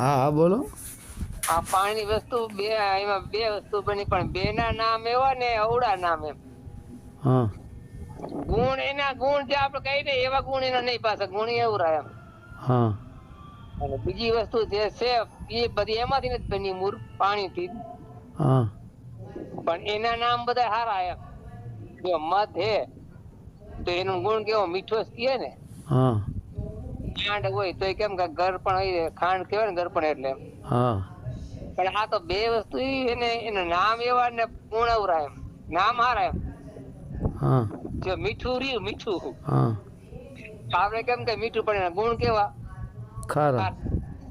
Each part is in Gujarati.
હા હા બોલો. આ પાણી વસ્તુ બે, એમાં બે વસ્તુ બની, પણ બે ના નામ એવા ને અવળા નામ એમ. હા ગુણ એના ગુણ જે આપણે કહી દે એવા ગુણ એના નહીં, પાછા ગુણ એવડા એમ. હા અને બીજી વસ્તુ જે છે એ બધી એમાંથી નથી બની, મૂર્ખ પાણીથી. હા પણ એના નામ બધા સારા એમ. જો મધ હે તો એનો ગુણ કેવો મીઠો કહે ને. હા ખાંડ હોય તો કેમ કે ઘર પણ હોય, ખાંડ કહેવાય ને ઘર પણ, એટલે હા પણ આ તો બે વસ્તુ એને એના નામ એવા ને ગુણ અવરા એમ. નામ હારા એમ. હા જો મીઠું રહ્યું, મીઠું હા આપણે કેમ કે મીઠું, પણ એના ગુણ કેવા ખારા.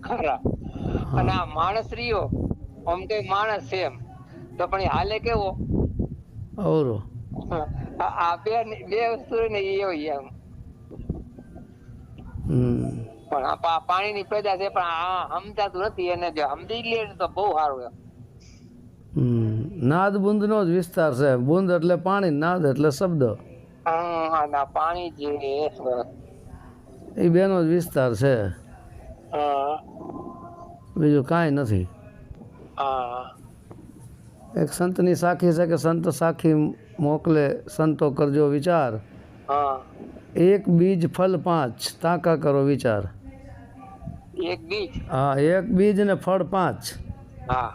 ખરા. હા અને આ માણસ રહ્યો, આમ કઈ માણસ છે એમ, તો પણ એ હાલે કેવો અવરો. આ બે બે વસ્તુ ને એ હોય એમ. પણ આ પાણી ની પેદા છે, પણ આ સમજાતું નથી. એને જો સમજી લે તો બહુ સારું એમ. નાદ બુંદ નો જ વિસ્તાર છે. બુંદ એટલે પાણી, નાદ એટલે શબ્દ. પાણી જે એ બેનો જ વિસ્તાર છે, બીજું કાંઈ નથી. એક સંતની સાખી છે કે સંત સાખી મોકલે, સંતો કરજો વિચાર. એક બીજ ફળ 5, તાકા કરો વિચાર. એક બીજ, હા, એક બીજ ને ફળ 5. હા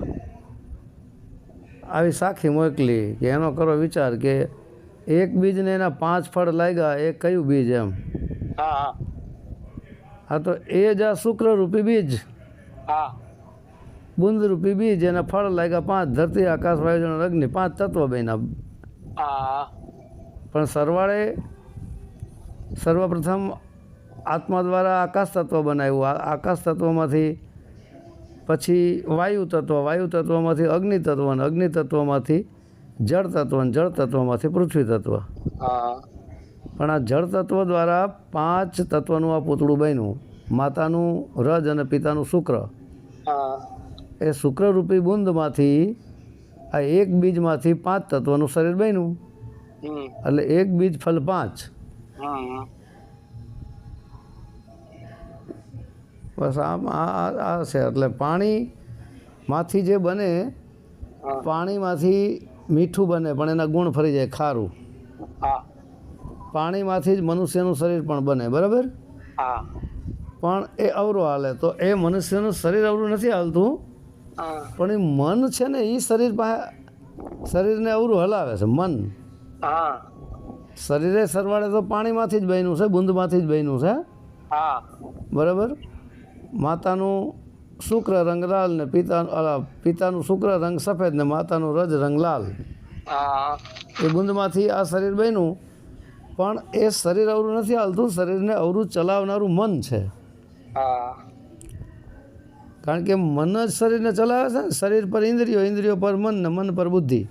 આવી સાખી મોકલી કે એનો કરો વિચાર કે એક બીજ ને એના 5 ફળ લાગ્યા, એ કયું બીજ એમ. હા હા, તો એ જ આ શુક્ર રૂપી બીજ, હા બુંદ રૂપી બીજ. એના ફળ લાગ્યા 5. ધરતી આકાશ વાયુ જળ અગ્નિ, 5 તત્વ બન્યા. હા પણ સરવાળે સર્વપ્રથમ આત્મા દ્વારા આકાશ તત્વ બનાવ્યું. આકાશ તત્વમાંથી પછી વાયુ તત્વ, વાયુ તત્વમાંથી અગ્નિ તત્વ, અને અગ્નિ તત્વમાંથી જળ તત્વ, અને જળ તત્વમાંથી પૃથ્વી તત્વ. પણ આ જળ તત્વ દ્વારા 5 તત્વનું આ પૂતળું બન્યું. માતાનું રજ અને પિતાનું શુક્ર. એ શુક્રરૂપી બુંદમાંથી આ એક બીજમાંથી 5 તત્વનું શરીર બન્યું. એટલે એક બીજ ફળ 5. બસ આમ આ છે. એટલે પાણીમાંથી જે બને, પાણીમાંથી મીઠું બને, પણ એના ગુણ ફરી જાય ખારું. પાણીમાંથી જ મનુષ્યનું શરીર પણ બને, બરાબર. પણ એ અવરો હાલે. તો એ મનુષ્યનું શરીર અવરું નથી હાલતું, પણ એ મન છે ને, એ શરીરને અવરું હલાવે છે મન. શરીરે સરવાળે તો પાણીમાંથી જ બન્યું છે, બુંદમાંથી જ બન્યું છે, બરાબર. માતાનું શુક્ર રંગ લાલ ને પિતાનું શુક્ર રંગ સફેદ ને માતાનું રજ રંગ લાલ. એ બુંદમાંથી આ શરીર બન્યું. પણ એ શરીર અવરું નથી હાલતું, શરીરને અવરું ચલાવનારું મન છે. કારણ કે મન જ શરીરને ચલાવે છે ને. શરીર પર ઇન્દ્રિયો, ઇન્દ્રિયો પર મન, ને મન પર બુદ્ધિ.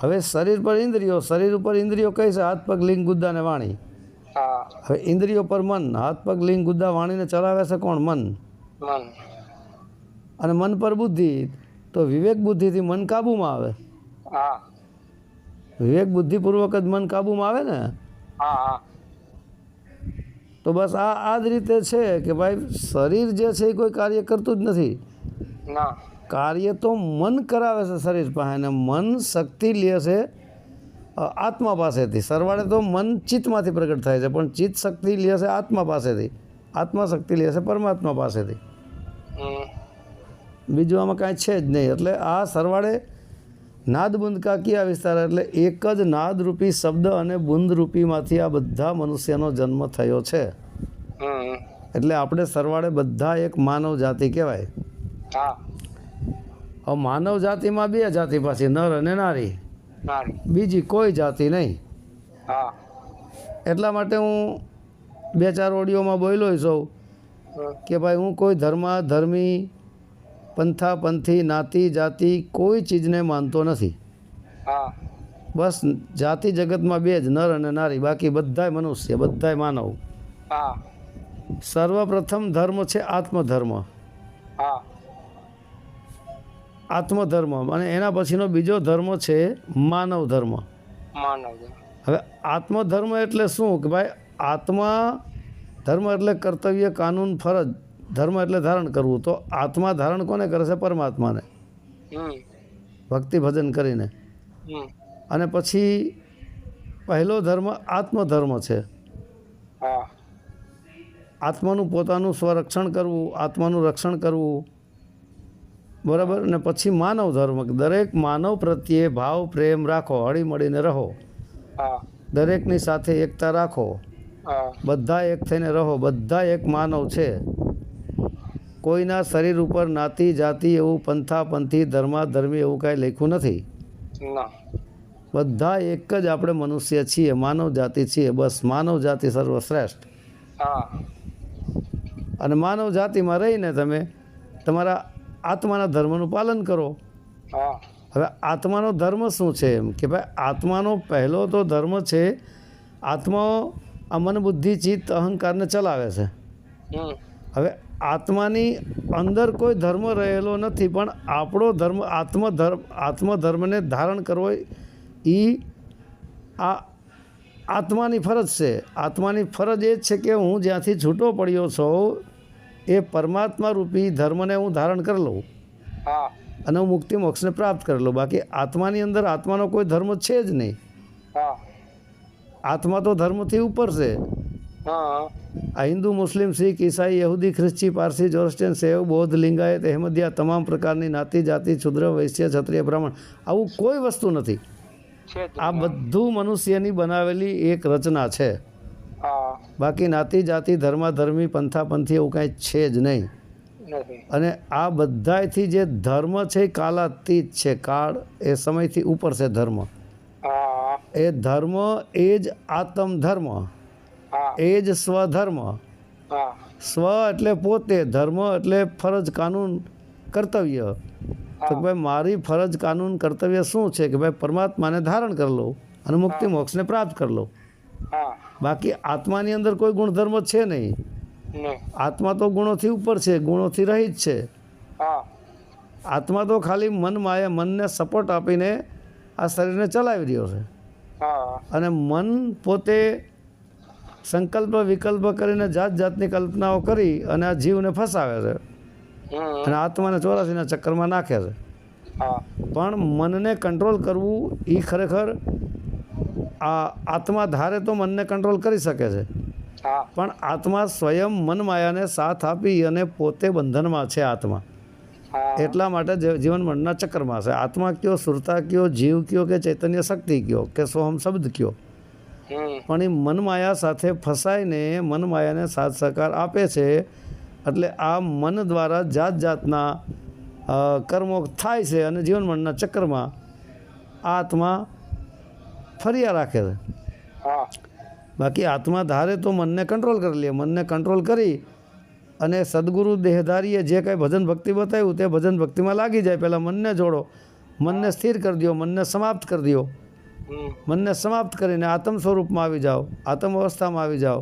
હવે શરીર પર ઇન્દ્રિયો, શરીર ઉપર ઇન્દ્રિયો કઈ છે? હાથ પગ લિંગ ગુદ્દા ને વાણી. હવે ઇન્દ્રિયો પર મન, હાથ પગ લિંગ ગુદ્દા વાણીને ચલાવે છે કોણ? મન. અને મન પર બુદ્ધિ. તો વિવેક બુદ્ધિથી મન કાબુમાં આવે. વિવેક બુદ્ધિપૂર્વક જ મન કાબુમાં આવે ને. તો બસ આ જ રીતે છે કે ભાઈ, શરીર જે છે એ કોઈ કાર્ય કરતું જ નથી. કાર્ય તો મન કરાવે છે શરીર પાસે. અને મન શક્તિ લે છે આત્મા પાસેથી. સરવાળે તો મન ચિત્તમાંથી પ્રગટ થાય છે, પણ ચિત્ત શક્તિ લે છે આત્મા પાસેથી. આત્મા શક્તિ લે છે પરમાત્મા પાસેથી. બીજું આમાં કાંઈ છે જ નહીં. એટલે આ સરવાળે નાદ બુંદ કા કિયા વિસ્તાર. એટલે એક જ નાદરૂપી શબ્દ અને બુંદરૂપીમાંથી આ બધા મનુષ્યનો જન્મ થયો છે. એટલે આપણે સરવાળે બધા એક માનવ જાતિ કહેવાય. હવે માનવ જાતિમાં 2 જાતિ પાછી, નર અને નારી. બીજી કોઈ જાતિ નહીં. એટલા માટે હું 2-4 ઓડિયોમાં બોલ્યો છું કે ભાઈ, હું કોઈ ધર્મી, પંથા પંથી, નાતી જાતિ કોઈ ચીજને માનતો નથી. બસ જાતિ જગતમાં 2 જ, નર અને નારી. બાકી બધાય મનુષ્ય, બધાય માનવ. સર્વપ્રથમ ધર્મ છે આત્મધર્મ. આત્મધર્મ. અને એના પછીનો બીજો ધર્મ છે માનવ ધર્મ. હવે આત્મધર્મ એટલે શું? કે ભાઈ, આત્મા ધર્મ એટલે કર્તવ્ય, કાનૂન, ફરજ. ધર્મ એટલે ધારણ કરવું. તો આત્મા ધારણ કોને કરે છે? પરમાત્માને, હમ ભક્તિ ભજન કરીને. હમ અને પછી પહેલો ધર્મ આત્મધર્મ છે. હા આત્માનું પોતાનું સ્વરક્ષણ કરવું, આત્માનું રક્ષણ કરવું, બરાબર. ને પછી માનવ ધર્મ, દરેક માનવ પ્રત્યે ભાવ પ્રેમ રાખો, હળી મળીને રહો, હા દરેકની સાથે એકતા રાખો, હા બધા એક થઈને રહો, બધા એક માનવ છે. કોઈના શરીર ઉપર નાતી જાતિ એવું પંથા પંથી ધર્માધર્મી એવું કાંઈ લખ્યું નથી. ના બધા એક જ આપણે મનુષ્ય છીએ, માનવ જાતિ છીએ. બસ માનવ જાતિ સર્વશ્રેષ્ઠ. હા અને માનવ જાતિમાં રહીને તમે તમારા આત્માના ધર્મનું પાલન કરો. હા હવે આત્માનો ધર્મ શું છે? એમ કે ભાઈ આત્માનો પહેલો તો ધર્મ છે, આત્મા આ મન બુદ્ધિ ચિત્ત અહંકારને ચલાવે છે. હમ હવે આત્માની અંદર કોઈ ધર્મ રહેલો નથી, પણ આપણો ધર્મ આત્મધર્મને ધારણ કરવો એ આ આત્માની ફરજ છે. આત્માની ફરજ એ જ છે કે હું જ્યાંથી છૂટો પડ્યો છું એ પરમાત્મા રૂપી ધર્મને હું ધારણ કરી લઉં હા અને હું મુક્તિ મોક્ષને પ્રાપ્ત કરી લઉં. બાકી આત્માની અંદર આત્માનો કોઈ ધર્મ છે જ નહીં. હા આત્મા તો ધર્મથી ઉપર છે. હા આ હિન્દુ, મુસ્લિમ, શીખ, ઈસાઈ, યહૂદી, ખ્રિસ્તી, પારસી, જોરસ્ટિયન, સેવ, બૌદ્ધ, લિંગાયત, અહેમદિયા, તમામ પ્રકારની નાતી જાતિ, શુદ્ર, વૈશ્ય, ક્ષત્રિય, બ્રાહ્મણ આવું કોઈ વસ્તુ નથી. છે આ બધું મનુષ્યની બનાવેલી એક રચના છે. હા બાકી નાતી જાતિ ધર્માધર્મી પંથાપંથી એવું કાંઈ છે જ નહીં. નથી અને આ બધાથી જે ધર્મ છે એ કાલાતીત છે. કાળ એ સમયથી ઉપર છે ધર્મ. હા એ ધર્મ એ જ આત્મધર્મ, હા એ જ સ્વધર્મ. હા સ્વ એટલે પોતે, ધર્મ એટલે ફરજ કાનૂન કર્તવ્ય. તો કે ભાઈ મારી ફરજ કાનૂન કર્તવ્ય શું છે? કે ભાઈ પરમાત્માને ધારણ કરી લો અને મુક્તિ મોક્ષને પ્રાપ્ત કરી લો. હા બાકી આત્માની અંદર કોઈ ગુણધર્મ છે નહીં. નહીં આત્મા તો ગુણોથી ઉપર છે, ગુણોથી રહિત છે. હા આત્મા તો ખાલી મન માયા, મનને સપોર્ટ આપીને આ શરીરને ચલાવી રહ્યો છે. હા અને મન પોતે સંકલ્પ વિકલ્પ કરીને જાત જાતની કલ્પનાઓ કરી અને આ જીવને ફસાવે છે હમ અને આત્માને 84ના ચક્કરમાં નાખે છે. હા પણ મનને કંટ્રોલ કરવું એ ખરેખર આ આત્મા ધારે તો મનને કંટ્રોલ કરી શકે છે. હા પણ આત્મા સ્વયં મન માયાને સાથ આપી અને પોતે બંધનમાં છે આત્મા. હા એટલા માટે જીવન મનના ચક્કરમાં છે. આત્મા કયો, સુરતા કયો, જીવ કયો કે ચૈતન્ય શક્તિ કયો કે સોહમ શબ્દ કયો, હમ પણ એ મન માયા સાથે ફસાઈને મન માયાને સાથ સહકાર આપે છે. એટલે આ મન દ્વારા જાત જાતના કર્મો થાય છે અને જીવન મનના ચક્કરમાં આત્મા ફર્યા રાખે છે. હા બાકી આત્મા ધારે તો મનને કંટ્રોલ કરી લે. મનને કંટ્રોલ કરી અને સદગુરુ દેહધારીએ જે કાંઈ ભજન ભક્તિ બતાવ્યું તે ભજન ભક્તિમાં લાગી જાય. પહેલાં મનને જોડો, મનને સ્થિર કરી દો, મનને સમાપ્ત કરી દો. હમ મનને સમાપ્ત કરીને આત્મ સ્વરૂપમાં આવી જાઓ, આત્મ અવસ્થામાં આવી જાઓ,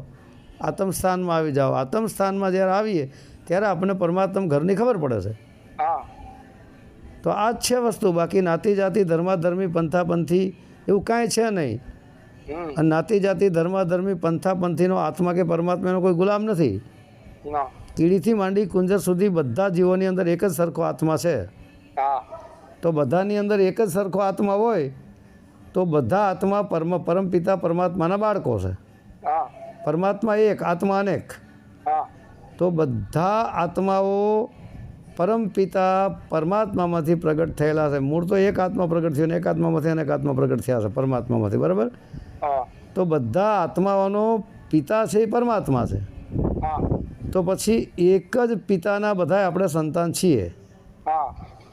આત્મ સ્થાનમાં આવી જાઓ. આત્મ સ્થાનમાં જ્યારે આવીએ ત્યારે આપણને પરમાત્મા ઘરની ખબર પડે છે. હા તો આ જ છે વસ્તુ. બાકી નાતી જાતિ ધર્માધર્મી પંથાપંથી એવું કાંઈ છે નહીં. હમ અને નાતી જાતિ ધર્માધર્મી પંથાપંથીનો આત્મા કે પરમાત્માનો કોઈ ગુલામ નથી. ના કીડીથી માંડી કુંજર સુધી બધા જીવોની અંદર એક જ સરખો આત્મા છે. હા તો બધાની અંદર એક જ સરખો આત્મા હોય તો બધા આત્મા પરમપિતા પરમાત્માના બાળકો છે. હા પરમાત્મા એક, આત્મા અનેક. હા તો બધા આત્માઓ પરમપિતા પરમાત્મામાંથી પ્રગટ થયેલા છે. મૂળ તો એક આત્મા પ્રગટ થયો ને એક આત્મામાંથી અનેક આત્મા પ્રગટ થયા છે પરમાત્મામાંથી, બરાબર. હા તો બધા આત્માઓનો પિતા છે એ પરમાત્મા છે. હા તો પછી એક જ પિતાના બધા આપણે સંતાન છીએ. હા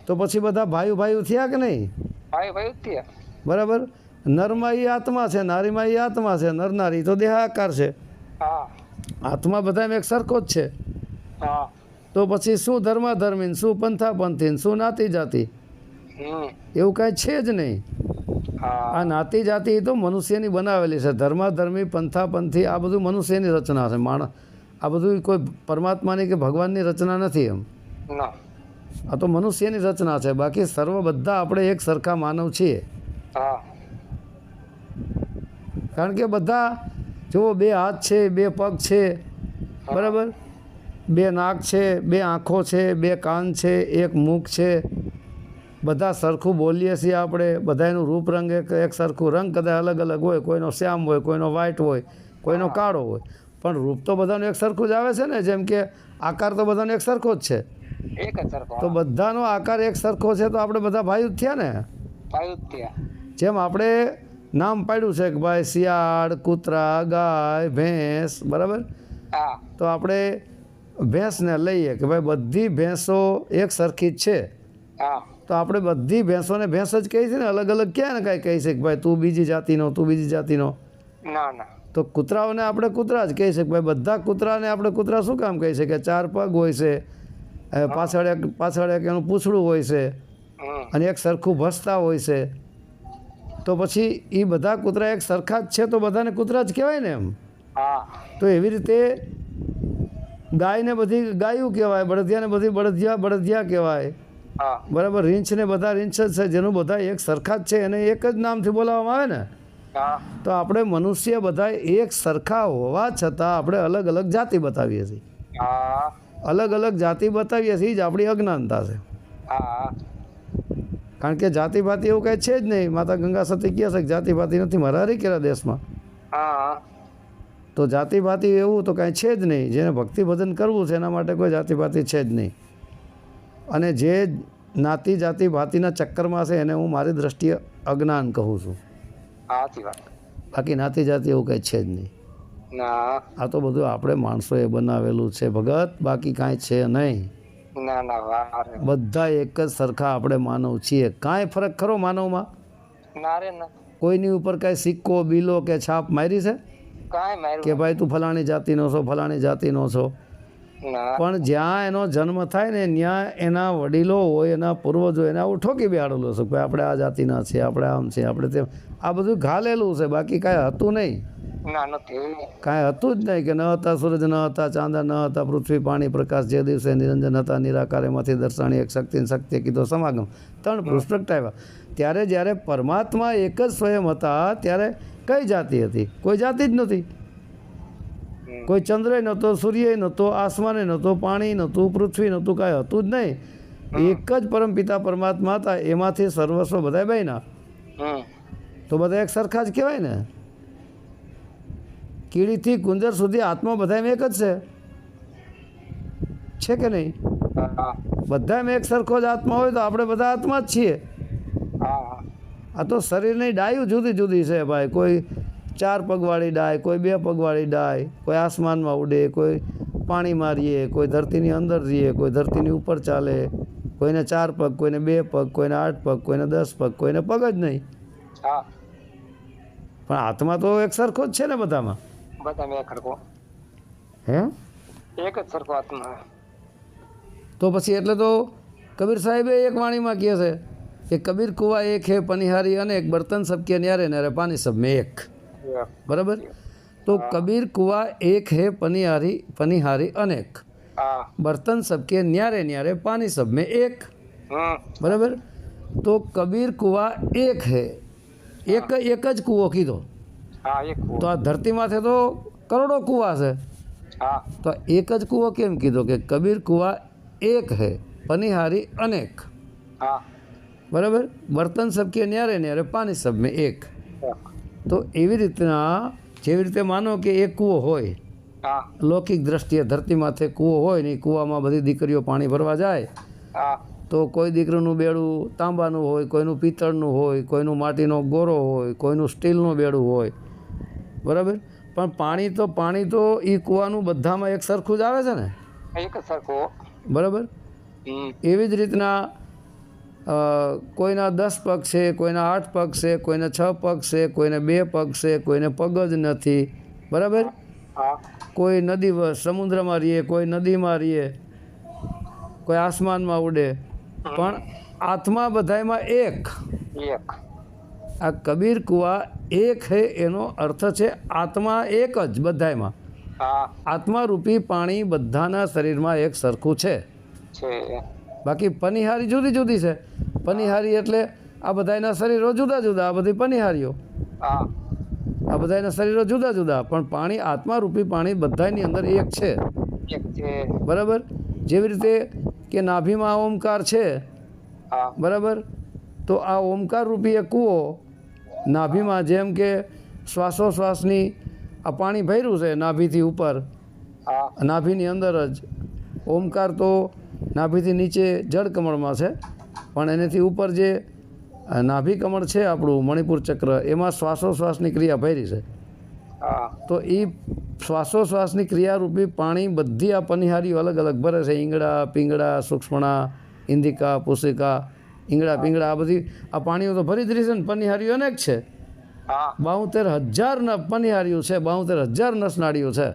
તો પછી બધા ભાઈઓ થયા કે નહીં? ભાઈ ભાઈ તે બરાબર. નરમાં એ આત્મા છે, નારીમાં એ આત્મા છે. નર નારી તો દેહાકાર છે. હા આત્મા બધામાં એક સરખો જ છે. હા તો પછી શું ધર્માધર્મી, શું પંથાપંથી, શું નાતી જાતિ, હમ એવું કાંઈ છે જ નહીં. હા આ નાતી જાતિ તો મનુષ્યની બનાવેલી છે. ધર્માધર્મી પંથાપંથી આ બધું મનુષ્યની રચના છે. આ બધું કોઈ પરમાત્માની કે ભગવાનની રચના નથી. એમ ના આ તો મનુષ્યની રચના છે. બાકી સર્વ બધા આપણે એક સરખા માનવ છીએ. હા કારણ કે બધા જુઓ, બે હાથ છે, બે પગ છે, બરાબર. બે નાક છે, બે આંખો છે, બે કાન છે, એક મુખ છે, બધા સરખું બોલીએ છીએ આપણે, બધાનું રૂપ રંગ એક સરખું, રંગ કદાચ અલગ અલગ હોય, કોઈનો શ્યામ હોય, કોઈનો વ્હાઈટ હોય, કોઈનો કાળો હોય, પણ રૂપ તો બધાનું એક સરખું જ આવે છે ને. જેમ કે આકાર તો બધાનો એક સરખો જ છે, એક જ સરખો. તો બધાનો આકાર એક સરખો છે, તો આપણે બધા ભાઈ જ થયા ને. જેમ આપણે નામ પાડ્યું છે કે ભાઈ શિયાળ, કૂતરા, ગાય, ભેંસ, બરાબર, હા તો આપણે ભેંસને લઈએ કે ભાઈ બધી ભેંસો એક સરખી જ છે, હા તો આપણે બધી ભેંસોને ભેંસ જ કહી છે ને, અલગ અલગ ક્યાં ને કાંઈ કહી છે કે ભાઈ તું બીજી જાતિનો, તું બીજી જાતિનો. ના ના તો કૂતરાઓને આપણે કૂતરા જ કહી છે કે ભાઈ બધા કૂતરાને આપણે કૂતરા શું કામ કહી છે કે 4 પગ હોય છે, પાછળ એક એનું પૂંછડું હોય છે, અને એક સરખું ભસતા હોય છે, તો પછી એ બધા કૂતરા એક સરખા જ છે, તો બધાને કૂતરા જ કહેવાય ને એમ. હા તો એવી રીતે ગાયને બધી ગાયું કહેવાય, બળદિયાને બધી બળદિયા કહેવાય, હા બરાબર. રીંછને બધા રીંછ જ છે, જેનું બધા એક સરખા જ છે, એને એક જ નામથી બોલાવવામાં આવે ને. હા તો આપણે મનુષ્ય બધા એક સરખા હોવા છતાં આપણે અલગ અલગ જાતિ બતાવીએ છીએ, હા અલગ અલગ જાતિ બતાવીએ છીએ, જ આપણી અજ્ઞાનતા છે. હા કારણ કે જાતિ ભાતિ એવું કાંઈ છે જ નહીં. માતા ગંગા સતી કહે છે કે જાતિ ભાતિ નથી મારા હરિકેલા દેશમાં. હા તો જાતિ ભાતિ એવું તો કાંઈ છે જ નહીં. જેને ભક્તિ ભજન કરવું છે એના માટે કોઈ જાતિ ભાતિ છે જ નહીં. અને જે જ્ઞાતિ જાતિ ભાતિના ચક્કરમાં છે એને હું મારી દ્રષ્ટિએ અજ્ઞાન કહું છું. સાચી વાત. બાકી જ્ઞાતિ જાતિ એવું કંઈ છે જ નહીં. ના આ તો બધું આપણે માણસોએ બનાવેલું છે ભગત, બાકી કાંઈ છે નહીં. ના ના વાહ રે. બધા એક જ સરખા આપણે માનવ છીએ. કાંઈ ફરક ખરો માનવમાં? ના રે ના કોઈની ઉપર કાંઈ સિક્કો બિલો કે છાપ મારી છે કાંઈ માર્યું કે ભાઈ તું ફલાણી જાતિનો છો, ફલાણી જાતિનો છો? ના પણ જ્યાં એનો જન્મ થાય ને ત્યાં એના વડીલો હોય, એના પૂર્વજો એને આવું ઠોકી બેહાડેલું છે ભાઈ આપણે આ જાતિના છીએ, આપણે આમ છીએ, આપણે તેમ. આ બધું ઘાલેલું છે, બાકી કાંઈ હતું નહીં. ના નથી. કાંઈ હતું જ નહીં કે ન હતા સૂરજ, ન હતા ચાંદા, ન હતા પૃથ્વી, પાણી, પ્રકાશ. જે દિવસે નિરંજન હતા નિરાકાર, એમાંથી દર્શાણી એક શક્તિને શક્તિએ કીધો સમાગમ. 3 પુરુષ પ્રગટાવ્યા. ત્યારે જ્યારે પરમાત્મા એક જ સ્વયં હતા ત્યારે કઈ જાતિ હતી? કોઈ જાતિ જ નથી. કોઈ ચંદ્રય નહોતો, સૂર્ય નહોતો, આસમાને નહોતો, પાણી નહોતું, પૃથ્વી નહોતું, કાંઈ હતું જ નહીં. એક જ પરમપિતા પરમાત્મા હતા, એમાંથી સર્વસ્વ બધા બન્યા. તો બધા એક સરખા જ કહેવાય ને. કીડીથી ગુંદર સુધી આત્મા બધામાં એક જ છે કે નહીં? બધામાં એક સરખો જ આત્મા હોય તો આપણે બધા આત્મા જ છીએ. આ તો શરીરની ડાયું જુદી જુદી છે ભાઈ. કોઈ 4 પગવાળી ડાય, કોઈ 2 પગવાળી ડાય, કોઈ આસમાનમાં ઉડે, કોઈ પાણીમાં રહીએ, કોઈ ધરતીની અંદર રહીએ, કોઈ ધરતીની ઉપર ચાલે, કોઈને 4 પગ, કોઈને 2 પગ, કોઈને 8 પગ, કોઈને 10 પગ, કોઈને પગ જ નહીં. પણ આત્મા તો એક સરખો જ છે ને બધામાં. બધા એક સરખો, હે એક જ સરખો આત્મા. તો પછી એટલે તો કબીર સાહેબે એક વાણીમાં કહે છે કે કબીર કુવા એક હે પનિહારી અનેક, બર્તન સબકે ન્યારે ન્યારે પાણી સબ મેં એક. બરાબર. તો કબીર કુવા એક હે પનિહારી અનેક, બર્તન સબકે ન્યારે ન્યારે પાણી સબ મેં એક. બરાબર. તો કબીર કુવા એક હે, એક જ કૂવો કીધો. તો આ ધરતી માથે તો કરોડો કૂવા છે, તો એક જ કૂવો કેમ કીધો? કે કબીર કુવા એક હે પનિહારી અનેક. બરાબર. બર્તન સબકે ન્યારે ન્યારે પાણી સબ મેં એક. તો એવી રીતના જેવી રીતે માનો કે એક કૂવો હોય, લૌકિક દ્રષ્ટિએ ધરતી માથે કૂવો હોય ને, કૂવામાં બધી દીકરીઓ પાણી ભરવા જાય, તો કોઈ દીકરીનું બેડું તાંબાનું હોય, કોઈનું પિત્તળનું હોય, કોઈનું માટીનો ગોરો હોય, કોઈનું સ્ટીલનું બેડું હોય. બરાબર. પણ પાણી તો એ કૂવાનું બધામાં એક સરખું જ આવે છે ને, એક સરખો. બરાબર. એવી જ રીતના કોઈના 10 પગ છે, કોઈના 8 પગ છે, કોઈને 6 પગ છે, કોઈને 2 પગ છે, કોઈને પગ જ નથી. બરાબર. કોઈ નદી સમુદ્રમાં રહીએ, કોઈ નદીમાં રહીએ, કોઈ આસમાનમાં ઉડે, પણ આત્મા બધામાં એક. આ કબીર કુવા એક હે એનો અર્થ છે આત્મા એક જ બધામાં. આત્મા રૂપી પાણી બધાના શરીરમાં એક સરખું છે. બાકી પનિહારી જુદી જુદી છે. પનિહારી એટલે આ બધાના શરીરો જુદા જુદા, આ બધી પનિહારીઓ, આ બધાના શરીરો જુદા જુદા, પણ પાણી આત્મા રૂપી પાણી બધાની અંદર એક છે. એક છે. બરાબર. જેવી રીતે કે નાભીમાં ઓમકાર છે, હા બરાબર. તો આ ઓમકાર રૂપી એક કૂવો નાભીમાં, જેમ કે શ્વાસોશ્વાસની આ પાણી ભર્યું છે નાભીથી ઉપર, હા નાભીની અંદર જ ઓમકાર તો નાભીથી નીચે જળ કમળમાં છે, પણ એનાથી ઉપર જે નાભી કમળ છે આપણું મણિપુર ચક્ર, એમાં શ્વાસોશ્વાસની ક્રિયા ભરી છે. હા તો એ શ્વાસોશ્વાસની ક્રિયારૂપી પાણી બધી આ પનિહારીઓ અલગ અલગ ભરે છે. ઈંગડા, પીંગડા, સૂક્ષ્મણા, ઇન્દિકા, પુષિકા, ઈંગડા, પીંગડા, આ બધી આ પાણીઓ તો ભરી જ રહી છે ને. પનિહારીઓ અનેક છે, હા 72,000 પનિહારીઓ છે, 72,000 નસનાળીઓ છે.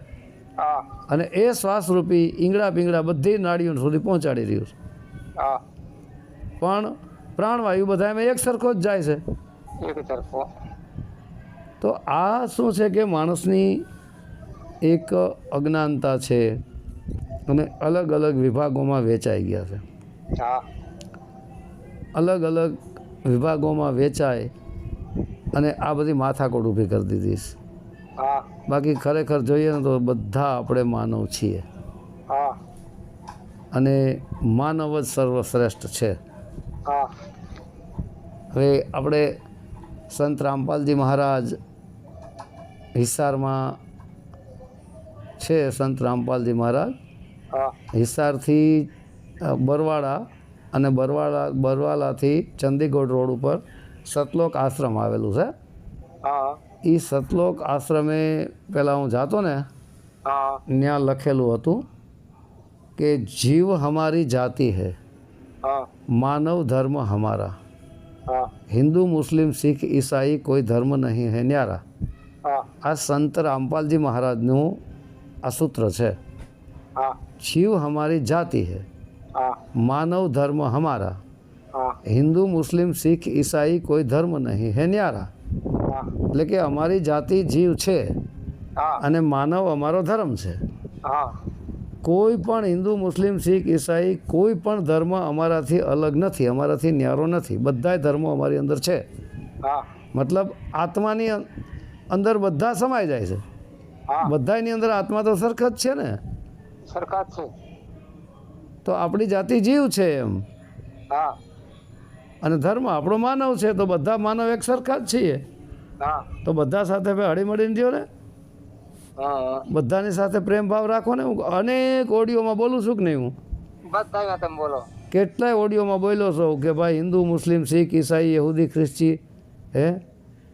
હા અને એ શ્વાસરૂપી ઈંગડા પીંગડા બધી નાડીઓ સુધી પહોંચાડી રહ્યું છે. હા પણ પ્રાણવાયુ બધા એમાં એક સરખો જ જાય છે. એક સરખો. તો આ શું છે કે માણસની એક અજ્ઞાનતા છે અને અલગ અલગ વિભાગોમાં વેચાઈ ગયા છે. હા અલગ અલગ વિભાગોમાં વેચાય અને આ બધી માથાકોટ ઊભી કરી દીધી છે. હા બાકી ખરેખર જોઈએ ને તો બધા આપણે માનવ છીએ હા અને માનવ જ સર્વશ્રેષ્ઠ છે. હા હવે આપણે સંત રામપાલજી મહારાજ હિસારમાં છે. સંત રામપાલજી મહારાજ હા હિસારથી બરવાળા અને બરવાલાથી ચંદીગઢ રોડ ઉપર સતલોક આશ્રમ આવેલું છે. હા એ સતલોક આશ્રમે પહેલાં હું જાતો ને, હા ત્યાં લખેલું હતું કે જીવ હમારી જાતિ હૈ, હા માનવ ધર્મ હમારા, હા हिंदू मुस्लिम सिख ईसाई कोई धर्म नहीं है न्यारा. હા આ સંત રામપાલજી મહારાજનું આ સૂત્ર છે. હા જીવ હમારી જાતિ હૈ, હા માનવ ધર્મ હમારા, હા हिंदू मुस्लिम सिख ईसाई कोई धर्म नहीं है न्यारा. હા એટલે કે અમારી જાતિ જીવ છે હા અને માનવ અમારો ધર્મ છે. હા કોઈ પણ હિન્દુ મુસ્લિમ શીખ ઈસાઈ કોઈ પણ ધર્મ અમારાથી અલગ નથી, અમારાથી ન્યારો નથી. બધાય ધર્મો અમારી અંદર છે. હા મતલબ આત્માની અંદર બધા સમાઈ જાય છે. હા બધાની અંદર આત્મા તો સરખ જ છે ને. સરખા જ છે. તો આપણી જાતિ જીવ છે એમ, હા અને ધર્મ આપણો માનવ છે. તો બધા માનવ એક સરખા જ છીએ. હા તો બધા સાથે ભાઈ હળીમળીને રહ્યો ને, હા બધાની સાથે પ્રેમ ભાવ રાખો ને. હું અનેક ઓડિયોમાં બોલું છું કે નહીં, હું બધા તમે બોલો. કેટલાય ઓડિયોમાં બોલ્યો છું કે ભાઈ હિન્દુ મુસ્લિમ શીખ ઈસાઈ યહૂદી ખ્રિસ્તી,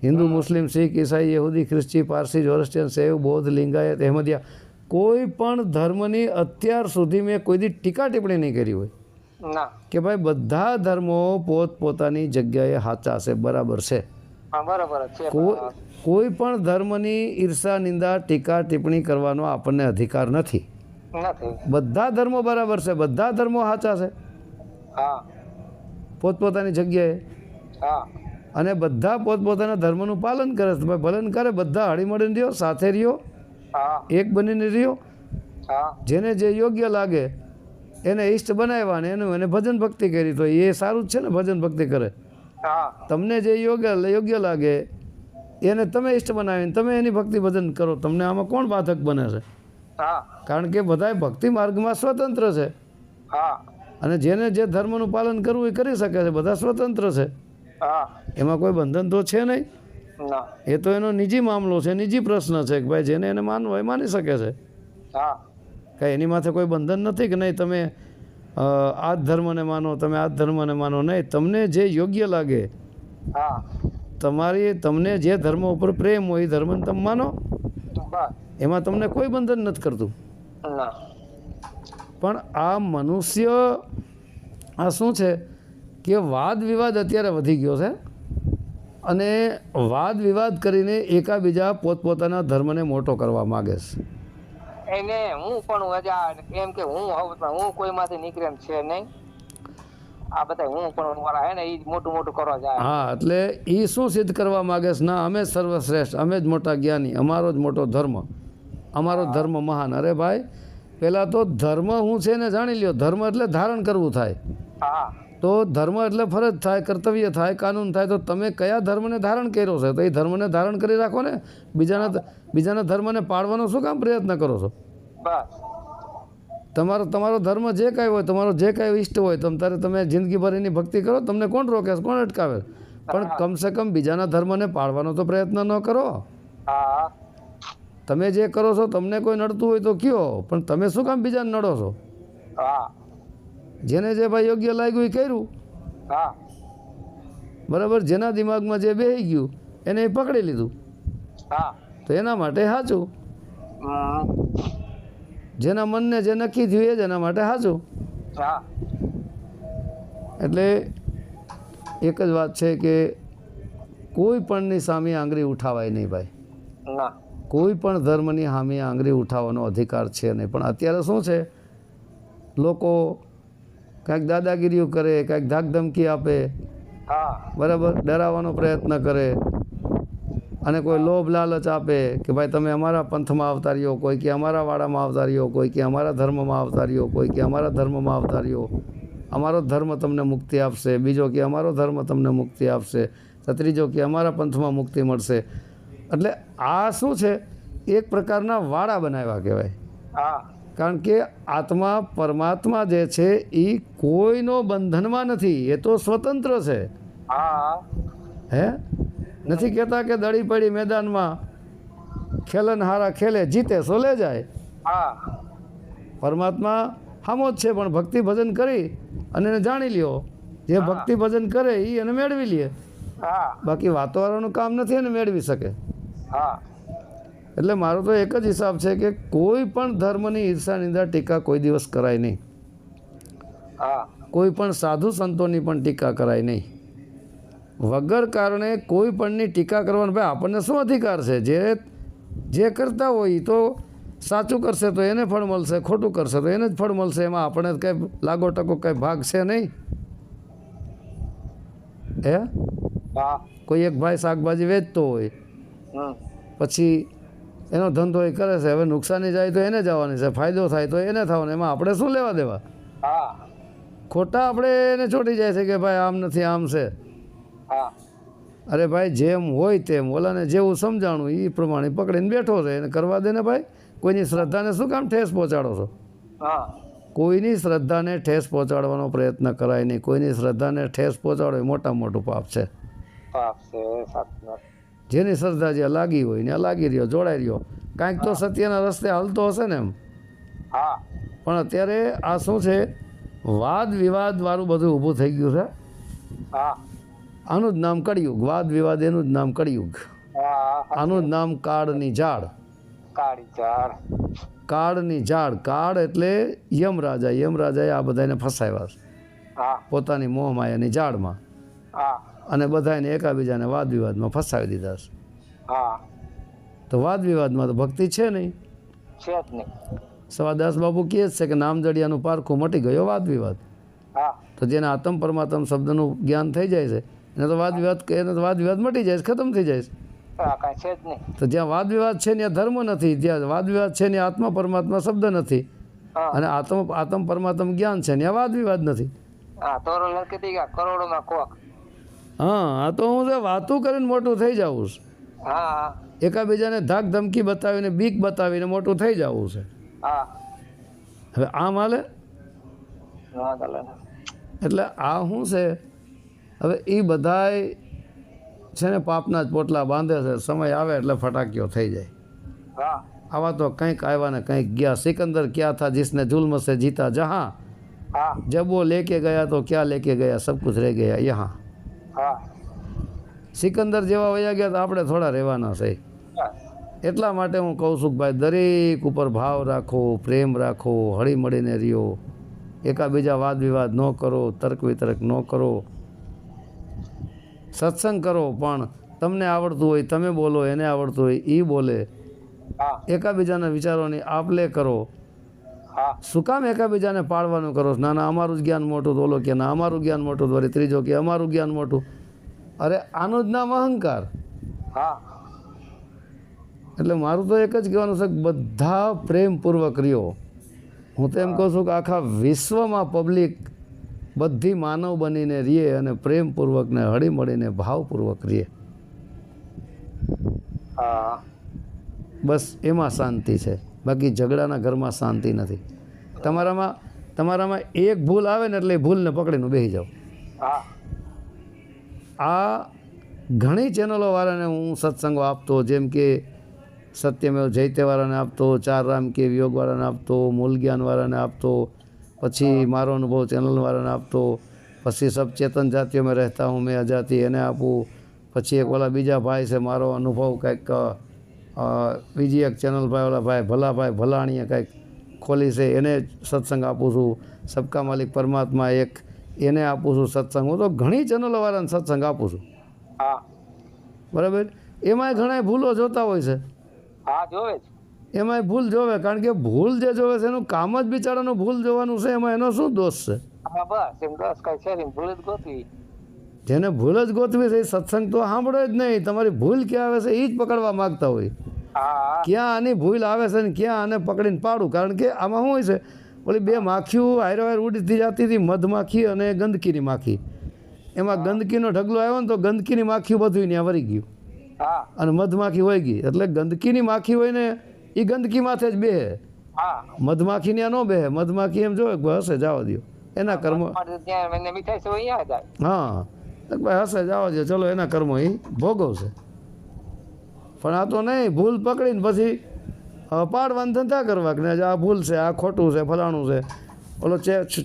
હિન્દુ મુસ્લિમ શીખ ઈસાઈ યહૂદી ખ્રિસ્તી પારસી જોરસ્ટિયન શૈવ બૌદ્ધ લિંગાયત અહેમદિયા, કોઈ પણ ધર્મની અત્યાર સુધી મેં કોઈ દી ટીકા ટિપ્પણી નહીં કરી હોય ના કે ભાઈ બધા ધર્મો પોતપોતાની જગ્યાએ સાચા છે, બરાબર છે. હા બરાબર જ છે. કોઈ પણ ધર્મની ઈર્ષા નિંદા ટીકા ટિપ્પણી કરવાનો આપણને અધિકાર નથી. નથી. બધા ધર્મો બરાબર છે, બધા ધર્મો સાચા છે હા પોતપોતાની જગ્યાએ, હા અને બધા પોતપોતાના ધર્મનું પાલન કરે છે. ભાઈ ભલન કરે, બધા હળીમળીને રહ્યો, સાથે રહ્યો, હા એક બનીને રહ્યો. હા જેને જે યોગ્ય લાગે એને ઈષ્ટ બનાવ્યા ને એને ભજન ભક્તિ કરી, તો એ સારું જ છે ને. ભજન ભક્તિ કરે, હા તમને જે યોગ્ય લાગે એને તમે ઈષ્ટ બનાવીને તમે એની ભક્તિ ભજન કરો. તમને આમાં કોણ બાધક બને છે? હા કારણ કે બધાય ભક્તિ માર્ગમાં સ્વતંત્ર છે, હા અને જેને જે ધર્મનું પાલન કરવું એ કરી શકે છે. બધા સ્વતંત્ર છે, હા એમાં કોઈ બંધન તો છે નહીં. ના એ તો એનો નિજી મામલો છે, નિજી પ્રશ્ન છે કે ભાઈ જેને એને માનવું હોય માની શકે છે. હા કાંઈ એની માથે કોઈ બંધન નથી કે નહીં તમે આ જ ધર્મને માનો, તમે આ જ ધર્મને માનો. નહીં, તમને જે યોગ્ય લાગે, હા તમને જે ધર્મ ઉપર પ્રેમ હોય એ ધર્મને તમે માનો, બસ. એમાં તમને કોઈ બંધન નથી કરતું. ના પણ આ મનુષ્ય આ શું છે કે વાદ વિવાદ અત્યારે વધી ગયો છે, અને વાદ વિવાદ કરીને એકાબીજા પોતપોતાના ધર્મને મોટો કરવા માગે છે. એને હું પણ એમ કે હું કોઈમાંથી નીકળે એમ છે નહીં. આ બધા હું પણ વાળા હે ને એ મોટું મોટું કરવા જાય. હા, એટલે એ શું સિદ્ધ કરવા માગે છે? ના, અમે જ સર્વશ્રેષ્ઠ, અમે જ મોટા જ્ઞાની, અમારો જ મોટો ધર્મ, અમારો ધર્મ મહાન. અરે ભાઈ, પહેલાં તો ધર્મ શું છે ને જાણી લ્યો. ધર્મ એટલે ધારણ કરવું થાય. હા તો ધર્મ એટલે ફરજ થાય, કર્તવ્ય થાય, કાનૂન થાય. તો તમે કયા ધર્મને ધારણ કર્યો છે? તો એ ધર્મને ધારણ કરી રાખો ને. બીજાના ધર્મને પાડવાનો શું કામ પ્રયત્ન કરો છો? બસ. તમારો ધર્મ જે કાંઈ હોય, તમારો જે કાંઈ ઈષ્ટ હોય, તમે જિંદગીભર એની ભક્તિ કરો, તમને કોણ રોકે, કોણ અટકાવે? પણ કમસે કમ બીજાના ધર્મને પાળવાનો તો પ્રયત્ન ન કરો. હા તમે જે કરો છો, તમને કોઈ નડતું હોય તો કયો, પણ તમે શું કામ બીજાને નડો છો? હા જેને જે ભાઈ યોગ્ય લાગ્યું એ કર્યું, હા બરાબર. જેના દિમાગમાં જે બેસી ગયું એને એ પકડી લીધું, હા તો એના માટે સાચું. હમ, જેના મનને જે નક્કી થયું એ જ એના માટે સાચું. હા એટલે એક જ વાત છે કે કોઈ પણની સામે આંગળી ઉઠાવાય નહીં ભાઈ. ના કોઈ પણ ધર્મની સામે આંગળી ઉઠાવવાનો અધિકાર છે નહીં. પણ અત્યારે શું છે, લોકો કાંઈક દાદાગીરીઓ કરે, કાંઈક ધાકધમકી આપે, હા બરાબર, ડરાવવાનો પ્રયત્ન કરે, અને કોઈ લોભ લાલચ આપે કે ભાઈ તમે અમારા પંથમાં આવતા રહ્યો, કોઈ કે અમારા વાડામાં આવતા રહ્યો, કોઈ કે અમારા ધર્મમાં આવતા રહ્યો, કોઈ કે અમારા ધર્મમાં આવતા રહ્યો, અમારો ધર્મ તમને મુક્તિ આપશે, બીજો કે અમારો ધર્મ તમને મુક્તિ આપશે, તો ત્રીજો કે અમારા પંથમાં મુક્તિ મળશે. એટલે આ શું છે, એક પ્રકારના વાડા બનાવ્યા કહેવાય. હા કારણ કે આત્મા પરમાત્મા જે છે એ કોઈનો બંધનમાં નથી, એ તો સ્વતંત્ર છે. હા હે, નથી કહેતા કે દડી પડી મેદાનમાં ખેલન હારા ખેલે, જીતે સો લે જાય. હા પરમાત્મા હામો જ છે, પણ ભક્તિ ભજન કરી અને એને જાણી લ્યો. જે ભક્તિ ભજન કરે એ એને મેળવી લે, હા બાકી વાતોવાળાનું કામ નથી એને મેળવી શકે. હા એટલે મારો તો એક જ હિસાબ છે કે કોઈ પણ ધર્મની ઈર્ષા નિંદા ટીકા કોઈ દિવસ કરાય નહીં. હા કોઈ પણ સાધુ સંતોની પણ ટીકા કરાય નહીં. વગર કારણે કોઈ પણની ટીકા કરવાનો ભાઈ આપણને શું અધિકાર છે? જે કરતા હોય તો સાચું કરશે તો એને ફળ મળશે, ખોટું કરશે તો એને જ ફળ મળશે. એમાં આપણે કંઈ લાગો ટકો કંઈ ભાગ છે નહીં. હે, હા કોઈ એક ભાઈ શાકભાજી વેચતો હોય, હમ પછી એનો ધંધો એ કરે છે, હવે નુકસાની જાય તો એને જવાની છે, ફાયદો થાય તો એને થવાનો, એમાં આપણે શું લેવા દેવા? હા ખોટા આપણે એને છોડી જાય છે કે ભાઈ આમ નથી આમ છે. હા અરે ભાઈ જેમ હોય તેમ, ઓલાને જેવું સમજાણું એ પ્રમાણે પકડીને બેઠો છે, એને કરવા દે ને ભાઈ. કોઈની શ્રદ્ધાને શું કામ ઠેસ પહોંચાડો છો? હા કોઈની શ્રદ્ધાને ઠેસ પહોંચાડવાનો પ્રયત્ન કરાય નહીં. કોઈની શ્રદ્ધાને ઠેસ પહોંચાડો એ મોટામાં મોટું પાપ છે. પાપ છે, સાચી વાત. જેની શ્રદ્ધા જ્યાં લાગી હોય ત્યાં લાગી રહ્યો, જોડાઈ રહ્યો, કાંઈક તો સત્યના રસ્તે હાલતો હશે ને એમ. હા પણ અત્યારે આ શું છે, વાદ વિવાદ વાળું બધું ઊભું થઈ ગયું છે. હા આનું જ નામ કળિયુગ. વાદ વિવાદ એનું જ નામ કળિયુગ. હા આનું જ નામ કાળની ઝાડ. કાળી ચાર. કાળની ઝાડ. કાળ એટલે યમરાજા. યમરાજાએ આ બધાને ફસાવ્યા છે હા પોતાની મોહમાયાની ઝાડમાં, હા અને બધાને એકાબીજાને વાદ વિવાદમાં ફસાવી દીધા છે. હા તો વાદ વિવાદમાં તો ભક્તિ છે નહીં. છે જ નહીં. સવાદાસ બાપુ કહે જ છે કે નામજડિયાનું પારખું મટી ગયો વાદ વિવાદ. હા તો જેને આત્મ પરમાત્મ શબ્દનું જ્ઞાન થઈ જાય છે એને તો વાદ વિવાદ મટી જાય છે, ખતમ થઈ જાય છે. હા કાંઈ છે જ નહીં. તો જ્યાં વાદ વિવાદ છે ત્યાં ધર્મ નથી, જ્યાં વાદ વિવાદ છે ત્યાં આત્મા પરમાત્મા શબ્દ નથી, હા અને આત્મ પરમાત્મ જ્ઞાન છે ત્યાં વાદ વિવાદ નથી. હા તોરો લખી દી ગયા કરોડોમાં કોક. હા, આ તો હું છે વાતું કરીને મોટું થઈ જવું છે. હા એકાબીજાને ધાક ધમકી બતાવીને બીક બતાવીને મોટું થઈ જવું છે. હા હવે આમ હાલે? ના ચાલે. એટલે આ શું છે, હવે એ બધાય છે ને પાપના જ પોટલા બાંધે છે. સમય આવે એટલે ફટાકીઓ થઈ જાય. હા આવા તો કંઈક આવ્યા ને કંઈક ગયા. સિકંદર ક્યાં થા जिसने जुल्म से जीता जहाँ, હા जब वो लेके गया तो क्या लेके गया, सब कुछ रह गया यहाँ. હા સિકંદર જેવા વયા ગયા તો આપણે થોડા રહેવાના છે. એટલા માટે હું કહું છું કે ભાઈ દરેક ઉપર ભાવ રાખો, પ્રેમ રાખો, હળી મળીને રહ્યો, એકાબીજા વાદ વિવાદ ન કરો, તર્ક વિતર્ક ન કરો. સત્સંગ કરો પણ તમને આવડતું હોય તમે બોલો, એને આવડતું હોય એ બોલે. હા એકાબીજાના વિચારોની આપ લે કરો. હા શું કામ એકાબીજાને પાડવાનું કરો? ના ના અમારું જ જ્ઞાન મોટું, તો ઓલો કે ના અમારું જ્ઞાન મોટું, વળી ત્રીજો કે અમારું જ્ઞાન મોટું. અરે આનું જ નામ અહંકાર. હા એટલે મારું તો એક જ કહેવાનું છે કે બધા પ્રેમપૂર્વક રહ્યો. હું તો એમ કહું છું કે આખા વિશ્વમાં પબ્લિક બધી માનવ બનીને રહીએ અને પ્રેમપૂર્વક ને હળી મળીને ભાવપૂર્વક રહીએ. હા બસ એમાં શાંતિ છે. બાકી ઝઘડાના ઘરમાં શાંતિ નથી. તમારામાં એક ભૂલ આવે ને એટલે એ ભૂલને પકડીને બેસી જાઓ. હા આ ઘણી ચેનલોવાળાને હું સત્સંગો આપતો, જેમ કે સત્યમેવ જયતેવાળાને આપતો, ચાર રામ કે યોગવાળાને આપતો, મૂલ જ્ઞાનવાળાને આપતો, પછી મારો અનુભવ ચેનલવાળાને આપતો, પછી સબ ચેતન જાતિઓ મેં રહેતા હું મેં અજાતિ એને આપું, પછી એક ઓલા બીજા ભાઈ છે મારો અનુભવ કંઈક બીજી એક ચેનલ ભાઈ ઓલા ભાઈ ભલાણીએ કંઈક ખોલી છે એને સત્સંગ આપું છું. સબકા માલિક પરમાત્મા એક એને આપું છું સત્સંગ. હું તો ઘણી ચેનલોવાળાને સત્સંગ આપું છું. હા બરાબર. એમાંય ઘણા ભૂલો જોતા હોય છે. હા જોવે જ. એમાંય ભૂલ જોવે, કારણ કે ભૂલ જે જોવે છે એનું કામ જ બિચારાનું ભૂલ જોવાનું છે. એમાં એનો શું દોષ છે? હા બસ એમ દસ કઈ છે નહીં, ભૂલ જ ગોતવી. જેને ભૂલ જ ગોતવી છે એ સત્સંગ તો સાંભળે જ નહીં. તમારી ભૂલ ક્યાં આવે છે એ જ પકડવા માગતા હોય. હા ક્યાં આની ભૂલ આવે છે ને ક્યાં આને પકડીને પાડું. કારણ કે આમાં શું હોય છે, ઓલી બે માખીઓ હારે ઉડતી જતી હતી, મધમાખી અને ગંદકીની માખી. એમાં ગંદકીનો ઢગલો આવ્યો ને તો ગંદકીની માખી બધું ત્યાં વળી ગયું હા અને મધમાખી વહી ગઈ. એટલે ગંદકીની માખી હોય ને એ ગંદકી માથે જ બેહે, હા મધમાખી ત્યાં ન બેહે. મધમાખી એમ જોવે કે હશે જવા દો એના કર્મ. ત્યાં મને મીઠાઈ છે અહીંયા જાય. હા ભાઈ હશે જવા દો, ચલો એના કર્મો એ ભોગવશે. પણ આ તો નહીં, ભૂલ પકડીને પછી પાડવાના ધંધા કરવા કે આ ભૂલ છે, આ ખોટું છે, ફલાણું છે. ઓલો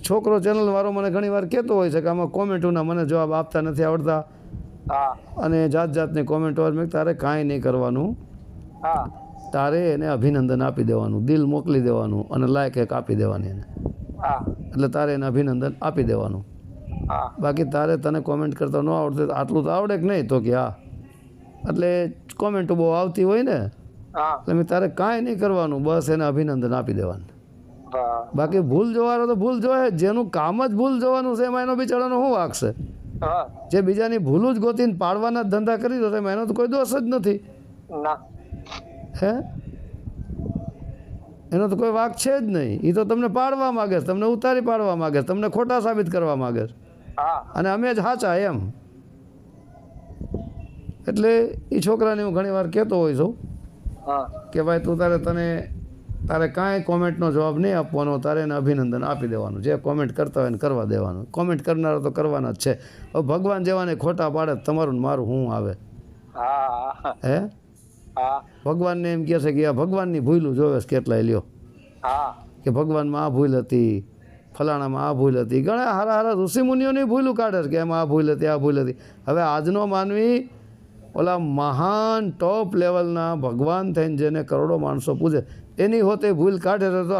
છોકરો ચેનલવાળો મને ઘણી વાર કહેતો હોય છે કે આમાં કોમેન્ટોના મને જવાબ આપતા નથી આવડતા હા અને જાતની કોમેન્ટો. મેં તારે કાંઈ નહીં કરવાનું, હા તારે એને અભિનંદન આપી દેવાનું, દિલ મોકલી દેવાનું અને લાયક એક આપી દેવાની એને. હા એટલે તારે એને અભિનંદન આપી દેવાનું. હા બાકી તારે તને કોમેન્ટ કરતા ન આવડતું તો આટલું તો આવડે કે નહીં? તો કે હા. એટલે કોમેન્ટો બહુ આવતી હોય ને હા એટલે મેં તારે કાંઈ નહીં કરવાનું, બસ એને અભિનંદન આપી દેવાનું. બસ. બાકી ભૂલ જોવાનો તો ભૂલ જોવે જ. જેનું કામ જ ભૂલ જોવાનું છે એમાં એનો બિચારાનો શું વાંક છે? હા જે બીજાની ભૂલું જ ગોતીને પાડવાના જ ધંધા કરી દો એમાં એનો તો કોઈ દોષ જ નથી. ના હે એનો તો કોઈ વાંક છે જ નહીં. એ તો તમને પાડવા માગે છે, તમને ઉતારી પાડવા માગે છે, તમને ખોટા સાબિત કરવા માગે છે હા અને અમે જ સાચા એમ. એટલે એ છોકરાને હું ઘણી વાર કહેતો હોઈ છું હા કે ભાઈ તું તારે કાંઈ કોમેન્ટનો જવાબ નહીં આપવાનો, તારે એને અભિનંદન આપી દેવાનું. જે કોમેન્ટ કરતા હોય એને કરવા દેવાનું. કોમેન્ટ કરનારા તો કરવાના જ છે. હવે ભગવાન જેવાને ખોટા પાડે તમારું ને મારું શું આવે? હા હે હા ભગવાનને એમ કહે છે કે આ ભગવાનની ભૂલું જોવે છે કેટલાય લ્યો હા કે ભગવાનમાં આ ભૂલ હતી, ફલાણામાં આ ભૂલ હતી. ઘણા હારા ઋષિમુનિઓની ભૂલું કાઢે છે કે એમાં આ ભૂલ હતી, આ ભૂલ હતી. હવે આજનો માનવી ઓલા મહાન ટોપ લેવલના ભગવાન થઈને જેને કરોડો માણસો પૂજે એની હોતે ભૂલ કાઢે તો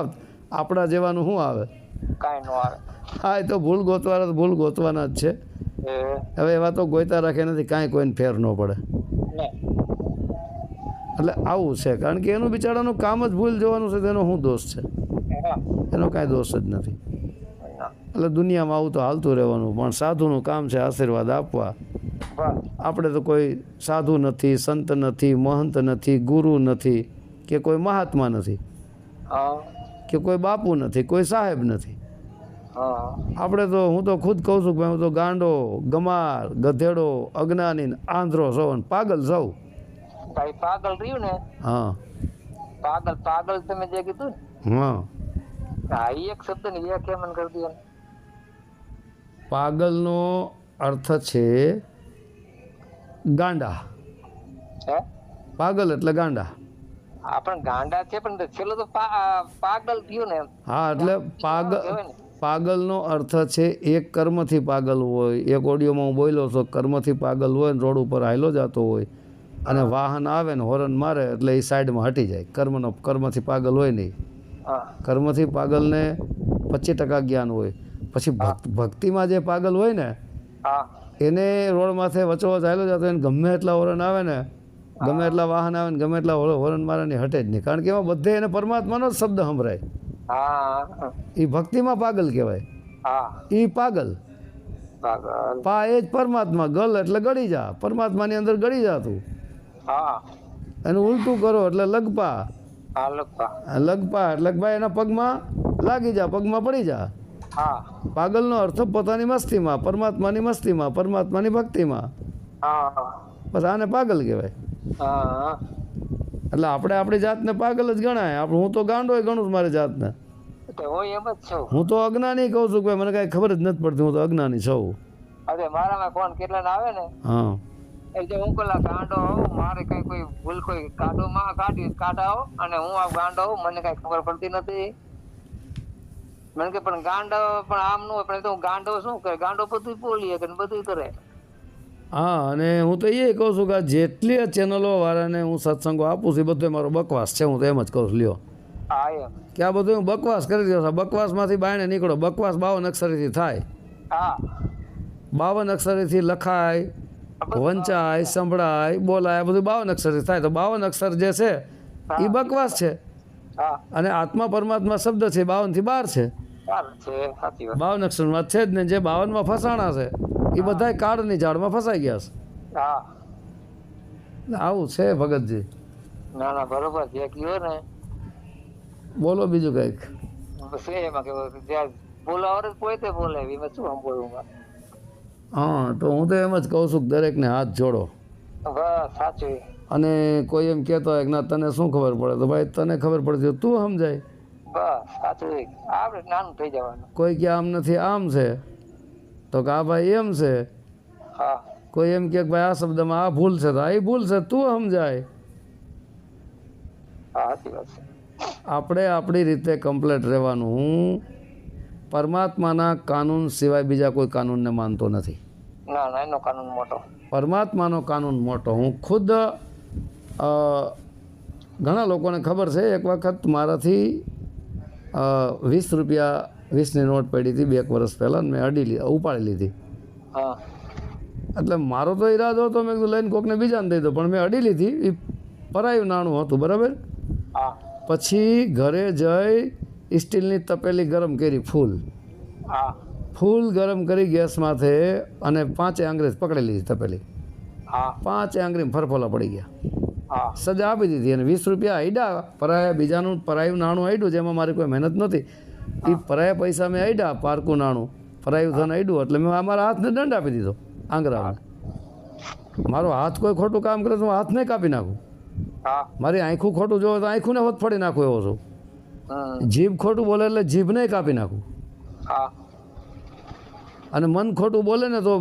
આપણા જેવાનું શું આવે? કાંઈ નો આવે. હા એ તો ભૂલ ગોતવાના તો ભૂલ ગોતવાના જ છે. હવે એવા તો ગોઈતા રાખે નથી, કાંઈ કોઈને ફેર ન પડે. એટલે આવું છે. કારણ કે એનું બિચારાનું કામ જ ભૂલ જોવાનું છે, તેનો શું દોષ છે? એનો કાંઈ દોષ જ નથી. એટલે દુનિયામાં આવું તો હાલતું રહેવાનું. પણ સાધુનું કામ છે આશીર્વાદ આપવા. આપણે તો કોઈ સાધુ નથી, સંત નથી, મહંત નથી, ગુરુ નથી કે કોઈ મહાત્મા નથી કે કોઈ બાપુ નથી, કોઈ સાહેબ નથી. આપણે તો હું તો ખુદ કહું છું કે હું તો ગાંડો, ગમાર, ગધેડો, અજ્ઞાની, આંધળો સૌ અને પાગલ સૌ. પાગલ રહ્યું ને? હા પાગલ તમે જે કીધું હા હા એ એક શબ્દ ની વ્યાખ્યા કરી દો. પાગલનો અર્થ છે ગાંડા. હે પાગલ એટલે ગાંડા. આપણે ગાંડા છે પણ છેલ્લો તો પાગલ થયું ને. હા એટલે પાગલનો અર્થ છે એક કર્મથી પાગલ હોય. એક ઓડિયોમાં હું બોલ્યો છું, કર્મથી પાગલ હોય ને રોડ ઉપર હાયલો જતો હોય અને વાહન આવે ને હોરન મારે એટલે એ સાઈડમાં હટી જાય. કર્મથી પાગલ હોય નહીં. કર્મથી પાગલને 25% જ્ઞાન હોય. પછી ભક્તિમાં જે પાગલ હોય ને એને રોડ માથે વચોવચ હાયલો જતો હોય ને ગમે એટલા હોરન આવે ને, ગમે એટલા વાહન આવે ને, ગમે એટલા હોરન મારે ને હટે જ નહીં. કારણ કે એમાં બધે એને પરમાત્માનો જ શબ્દ સંભળાય. એ ભક્તિમાં પાગલ કહેવાય. એ પાગલ પા એ જ પરમાત્મા, ગલ એટલે ગળી જા, પરમાત્માની અંદર ગળી જા તું. એનું ઉલટું કરો એટલે લગપા. લગપા એટલે ભાઈ એના પગમાં લાગી જા, પગમાં પડી જા. પાગલનો અર્થ પોતાની મસ્તીમાં, પરમાત્માની મસ્તીમાં, પરમાત્માની ભક્તિમાં. બસ આને પાગલ કહેવાય. એટલે આપણે આપણી જાતને પાગલ જ ગણાય. હું તો ગાંડો ગણું છું મારી જાતને. તો હું એમ જ છું. હું તો અજ્ઞાની કહું છું કે મને કાંઈ ખબર જ નથી પડતી, હું તો અજ્ઞાની છું. અરે મારામાં ફોન કેટલા ના આવે ને હા એ જે હું પેલા ગાંડો આવું મારે કઈ કોઈ ભૂલ કોઈ કાઢોમાં કાઢાવો અને હું આ ગાંડો આવું મને કઈ ખબર પડતી નથી. મને કે પણ ગાંડો પણ આમ નું આપણે તો ગાંડો શું કરે, ગાંડો બધું બોલીએ કે બધું કરે. હા, અને હું તો એ કહું છું કે આ જેટલી ચેનલો વાળાને હું સત્સંગો આપું છું એ બધો મારો બકવાસ છે. હું તો એમ જ કહું છું, લ્યો હા એમ. કે આ બધું હું બકવાસ કરી દઉં છું. બકવાસમાંથી બાયણે નીકળો. બકવાસ 52 અક્ષરીથી થાય. હા 52 અક્ષરીથી લખાય, વંચાય, સંભળાય, બોલાય, બધું 52 અક્ષરથી થાય. તો 52 અક્ષર જે છે એ બકવાસ છે. હા અને આત્મા પરમાત્મા શબ્દ છે 52 થી 12 છે. સારું છે, સાચી વાત. 52 અક્ષરમાં છે જ ને. જે 52માં ફસાણા છે એ બધા કાળની ઝાડમાં ફસાઈ ગયા છે. હા આવું છે ભગતજી. ના ના બરોબર જે કયો ને બોલો બીજું કંઈક. છે એમાં કે જ્યાં બોલાવર પોતે બોલે એમાં શું આમ બોલું. હા, તો હું તો એમ જ કહું છું કે દરેકને હાથ જોડો. બસ સાચું. અને કોઈ એમ કહેતો હોય કે ના તને શું ખબર પડે, તો ભાઈ તને ખબર પડતી હોય તું સમજાય. બસ સાચું. આપણે નાનું થઈ જવાનું. કોઈ કે આમ નથી આમ છે તો કે આ ભાઈ એમ છે. હા કોઈ એમ કે ભાઈ આ શબ્દમાં આ ભૂલ છે તો આ ભૂલ છે, તું સમજાય. હા સાચી વાત છે. આપણે આપણી રીતે કમ્પ્લેટ રહેવાનું. હું પરમાત્માના કાનૂન સિવાય બીજા કોઈ કાનૂનને માનતો નથી. ના ના એનો કાનૂન મોટો. પરમાત્માનો કાનૂન મોટો. હું ખુદ ઘણા લોકોને ખબર છે. એક વખત મારાથી 20 રૂપિયા 20ની નોટ પડી હતી 2 વર્ષ પહેલાં, મેં ઉપાડી લીધી. હા એટલે મારો તો ઈરાદો હતો મેં કીધું લઈને કોકને બીજાને દઈ દો, પણ મેં અડી લીધી. એ પરાયું નાણું હતું, બરાબર. હા પછી ઘરે જઈ સ્ટીલની તપેલી ગરમ કરી, હા ફૂલ ગરમ કરી ગેસ માથે, અને 5 આંગળી પકડી લીધી તપેલી. હા 5 આંગળી ફરફોલા પડી ગયા. હા સજા આપી દીધી. અને 20 રૂપિયા આઈડા. પરાયા બીજાનું પરાયું નાણું આઈડું, જેમાં મારી કોઈ મહેનત નહોતી. એ પરાયા પૈસા મેં આઈડા, પારકું નાણું પરાયું ધન આઈડું. એટલે મેં અમારા હાથને દંડ આપી દીધો, આંગરાને. મારો હાથ કોઈ ખોટું કામ કરે તો હું હાથને કાપી નાખું. હા મારી આંખું ખોટું જોવે તો આંખુંને હોત ફોડી નાખું એવો છું. જીભ ખોટું બોલે એટલે જીભને કાપી નાખું. હા અને મન ખોટું બોલે ને તો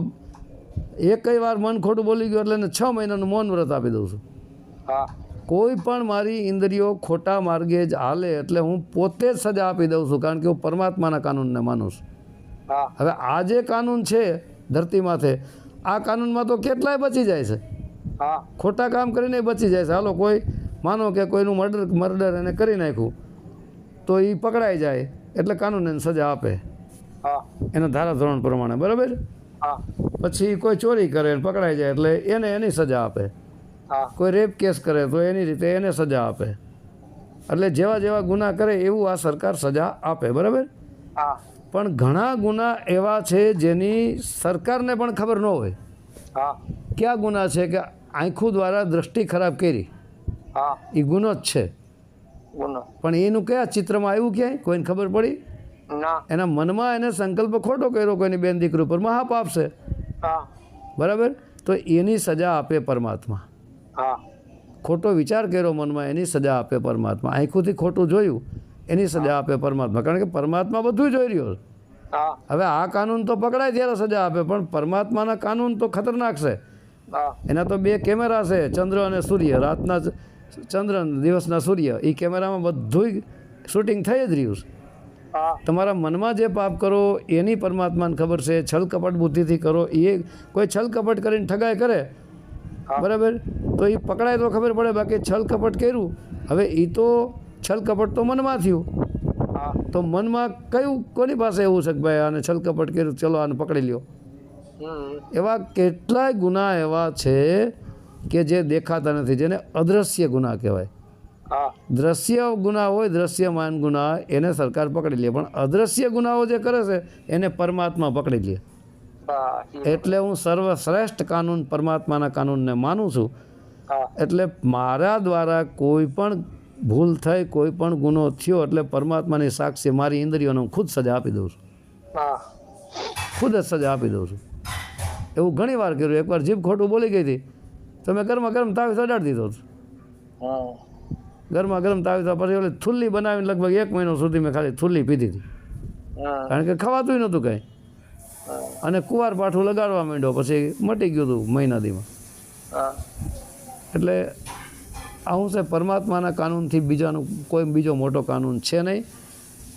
એકઈ વાર મન ખોટું બોલી ગયું એટલે એને 6 મહિનાનું મૌન વ્રત આપી દઉં છું. હા કોઈ પણ મારી ઇન્દ્રિયો ખોટા માર્ગે જ હાલે એટલે હું પોતે જ સજા આપી દઉં છું, કારણ કે હું પરમાત્માના કાનૂનને માનું છું. હા હવે આ જે કાનૂન છે ધરતી માથે, આ કાનૂનમાં તો કેટલાય બચી જાય છે. હા ખોટા કામ કરીને બચી જાય છે. હાલો કોઈ માનો કે કોઈનું મર્ડર એને કરી નાખ્યું તો એ પકડાઈ જાય એટલે કાનૂન એને સજા આપે હા એના ધારાધોરણ પ્રમાણે, બરાબર. હા પછી કોઈ ચોરી કરે ને પકડાઈ જાય એટલે એને એની સજા આપે. હા કોઈ રેપ કેસ કરે તો એની રીતે એને સજા આપે. એટલે જેવા જેવા ગુના કરે એવું આ સરકાર સજા આપે, બરાબર. હા પણ ઘણા ગુના એવા છે જેની સરકારને પણ ખબર ન હોય. હા કયા ગુના છે કે આંખો દ્વારા દ્રષ્ટિ ખરાબ કરી, હા એ ગુનો જ છે. ગુનો. પણ એનું કયા ચિત્રમાં આવ્યું ક્યાંય કોઈને ખબર પડી? ના. એના મનમાં એને સંકલ્પ ખોટો કર્યો કોઈની બેન દીકરી ઉપર, મહાપાપ છે, હા બરાબર. તો એની સજા આપે પરમાત્મા. હા ખોટો વિચાર કર્યો મનમાં, એની સજા આપે પરમાત્મા. આંખોથી ખોટું જોયું એની સજા આપે પરમાત્મા, કારણ કે પરમાત્મા બધું જોઈ રહ્યો છે. હા હવે આ કાનૂન તો પકડાય ત્યારે સજા આપે, પણ પરમાત્માના કાનૂન તો ખતરનાક છે. હા એના તો 2 કેમેરા છે, ચંદ્ર અને સૂર્ય. રાતના ચંદ્ર અને દિવસના સૂર્ય. એ કેમેરામાં બધું શૂટિંગ થઈ જ રહ્યું છે. હા તમારા મનમાં જે પાપ કરો એની પરમાત્માને ખબર છે. છલ કપટ બુદ્ધિથી કરો, એ કોઈ છલ કપટ કરીને ઠગાઈ કરે, બરાબર, તો એ પકડાય તો ખબર પડે. બાકી છલ કપટ કર્યું, હવે એ તો છલ કપટ તો મનમાં થયું. હા તો મનમાં કયું કોની પાસે એવું છે કે ભાઈ આને છલ કપટ કર્યું, ચલો આને પકડી લ્યો. એવા કેટલાય ગુના એવા છે કે જે દેખાતા નથી, જેને અદ્રશ્ય ગુના કહેવાય. હા દ્રશ્ય ગુના હોય, દ્રશ્યમાન ગુના, એને સરકાર પકડી લે. પણ અદ્રશ્ય ગુનાઓ જે કરે છે એને પરમાત્મા પકડી લે. હા એટલે હું સર્વશ્રેષ્ઠ કાનૂન પરમાત્માના કાનૂનને માનું છું. હા એટલે મારા દ્વારા કોઈ પણ ભૂલ થઈ, કોઈ પણ ગુનો થયો એટલે પરમાત્માની સાક્ષી મારી ઇન્દ્રિયોને હું ખુદ સજા આપી દઉં છું. હા ખુદ જ સજા આપી દઉં છું. એવું ઘણી વાર કર્યું. એકવાર જીભ ખોટું બોલી ગઈ હતી તો મેં ગરમા ગરમ તાવી સડાડી દીધો હતો. ગરમા ગરમ તાવી તો પછી ઓલી થુલ્લી બનાવીને લગભગ 1 મહિનો સુધી મેં ખાલી થુલ્લી પીધી હતી, કારણ કે ખવાતું નહોતું કાંઈ. અને કુવાર પાઠું લગાડવા માંડ્યો, પછી મટી ગયું હતું મહિના દીમાં. એટલે આવું છે, પરમાત્માના કાનૂનથી બીજાનું કોઈ બીજો મોટો કાનૂન છે નહીં.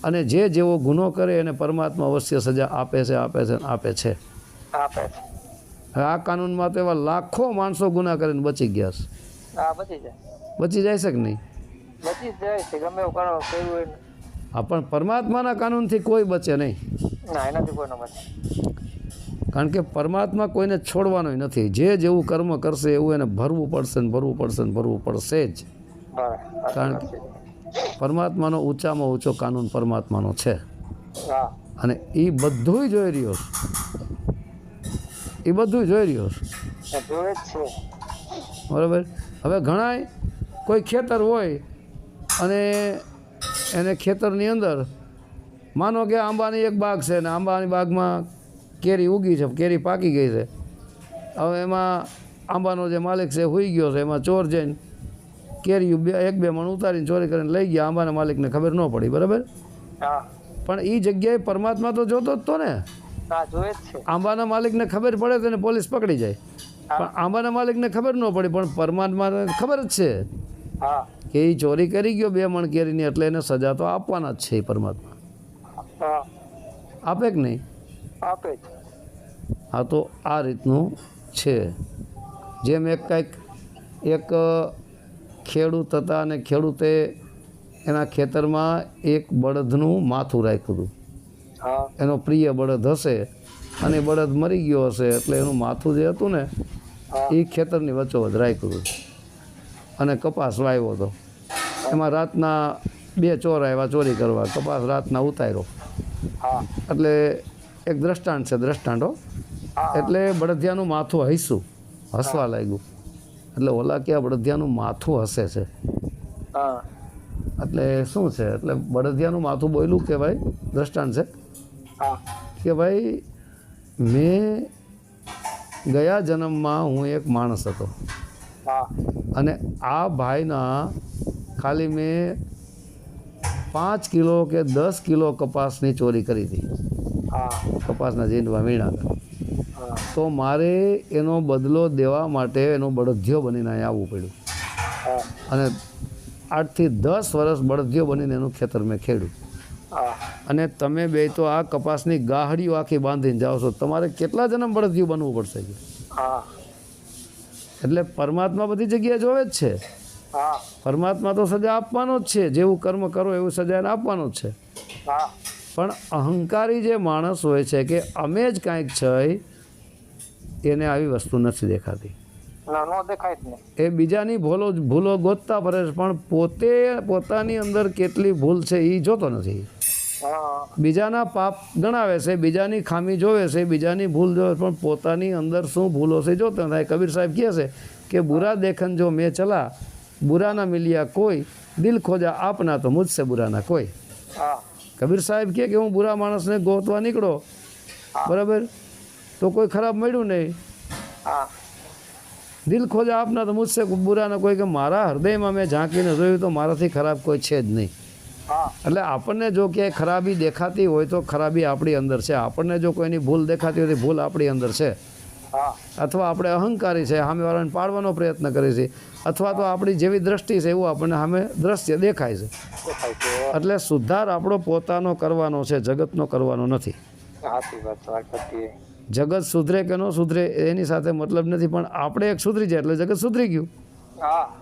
અને જે જેવો ગુનો કરે એને પરમાત્મા અવશ્ય સજા આપે છે, આપે છે, આપે છે. હવે આ કાનૂનમાં તો એવા લાખો માણસો ગુના કરીને બચી ગયા છે. બચી જાય છે કે નહીં? હા, પણ પરમાત્માના કાનૂનથી કોઈ બચે નહીં. કારણ કે પરમાત્મા કોઈને છોડવાનો નથી. જે જેવું કર્મ કરશે એવું એને ભરવું પડશે ને ભરવું પડશે ને ભરવું પડશે જ. કારણ કે પરમાત્માનો ઊંચામાં ઊંચો કાનૂન પરમાત્માનો છે, અને એ બધું જોઈ રહ્યો છે. એ બધું જોઈ રહ્યો છે, બરાબર. હવે ઘણા કોઈ ખેતર હોય અને એને ખેતરની અંદર માનો કે આંબાની એક બાગ છે, ને આંબાની બાગમાં કેરી ઉગી છે, કેરી પાકી ગઈ છે. હવે એમાં આંબાનો જે માલિક છે હોઈ ગયો છે, એમાં ચોર જઈને કેરીઓ 1-2 મણ ઉતારીને ચોરી કરીને લઈ ગયા. આંબાના માલિકને ખબર ન પડી, બરાબર. પણ એ જગ્યાએ પરમાત્મા તો જોતો જ તો ને. આંબાના માલિકને ખબર પડે તો એને પોલીસ પકડી જાય, પણ આંબાના માલિકને ખબર ન પડી. પણ પરમાત્માને ખબર જ છે કે એ ચોરી કરી ગયો 2 મણ કેરીની, એટલે એને સજા તો આપવાના જ છે. એ પરમાત્મા આપે કે નહીં? આપે. હા, તો આ રીતનું છે. જેમ એક ખેડૂત હતા, અને ખેડૂતે એના ખેતરમાં એક બળદનું માથું રાખ્યું હતું. એનો પ્રિય બળદ હશે, અને બળદ મરી ગયો હશે, એટલે એનું માથું જે હતું ને એ ખેતરની વચ્ચોવચ રાખ્યું હતું. અને કપાસ વાવ્યો હતો. એમાં રાતના 2 ચોર આવ્યા ચોરી કરવા, કપાસ રાતના ઉતાર્યો. એટલે એક દ્રષ્ટાંત છે, દ્રષ્ટાંતો. એટલે બળદિયાનું માથું હસવા લાગ્યું. એટલે ઓલા કે આ બળદિયાનું માથું હસે છે, એટલે શું છે? એટલે બળદિયાનું માથું બોલ્યું કે ભાઈ, દ્રષ્ટાંત છે કે ભાઈ, મેં ગયા જન્મમાં હું એક માણસ હતો, અને આ ભાઈના ખાલી મેં 5 કિલો કે 10 કિલો કપાસની ચોરી કરી હતી. કપાસના જીંડવા વીણા. તો મારે એનો બદલો દેવા માટે એનો બળદિયો બનીને અહીં આવવું પડ્યું. અને 8 થી 10 વર્ષ બળદિયો બનીને એનું ખેતર મેં ખેડ્યું. અને તમે બે તો આ કપાસની ગાહડીઓ આખી બાંધીને જાઓ છો. તમારે કેટલા જન્મ બળદિયું બનવું પડશે? એટલે પરમાત્મા બધી જગ્યાએ જોવે જ છે. પરમાત્મા તો સજા આપવાનો જ છે. જેવું કર્મ કરો એવું સજા એને આપવાનો જ છે. પણ અહંકારી જે માણસ હોય છે કે અમે જ કાંઈક છે, એને આવી વસ્તુ નથી દેખાતી. એ બીજાની ભૂલો ગોતતા ફરે છે, પણ પોતાની અંદર કેટલી ભૂલ છે એ જોતો નથી. બીજાના પાપ ગણાવે છે, બીજાની ખામી જોવે છે, બીજાની ભૂલ જોવે, પણ પોતાની અંદર શું ભૂલો છે જોતો નથી. કબીર સાહેબ કહે છે કે બુરા દેખન જો મેં ચલા, બુરા ના મિલ્યા કોઈ, દિલ ખોજા આપના તો મુझसे બુરા ના કોઈ. કબીર સાહેબ કહે કે હું બુરા માણસને ગોતવા નીકળો, બરાબર, તો કોઈ ખરાબ મળ્યું નહીં. દિલ ખોજા આપના તો મુझसे બુરા ના કોઈ, કે મારા હૃદયમાં મેં ઝાંકીને જોયું તો મારાથી ખરાબ કોઈ છે જ નહીં. એટલે આપણને જો ક્યાંય ખરાબી દેખાતી હોય તો ખરાબી આપણી અંદર છે. આપણને જો કોઈની ભૂલ દેખાતી હોય તો ભૂલ આપણી અંદર છે. અથવા આપણે અહંકારી છે, સામેવાળાને પાડવાનો પ્રયત્ન કરીએ છીએ, અથવા તો આપણી જેવી દ્રષ્ટિ છે એવું આપણને સામે દ્રશ્ય દેખાય છે. એટલે સુધાર આપણો પોતાનો કરવાનો છે, જગતનો કરવાનો નથી. જગત સુધરે કે ન સુધરે એની સાથે મતલબ નથી, પણ આપણે એક સુધરી જાય એટલે જગત સુધરી ગયું.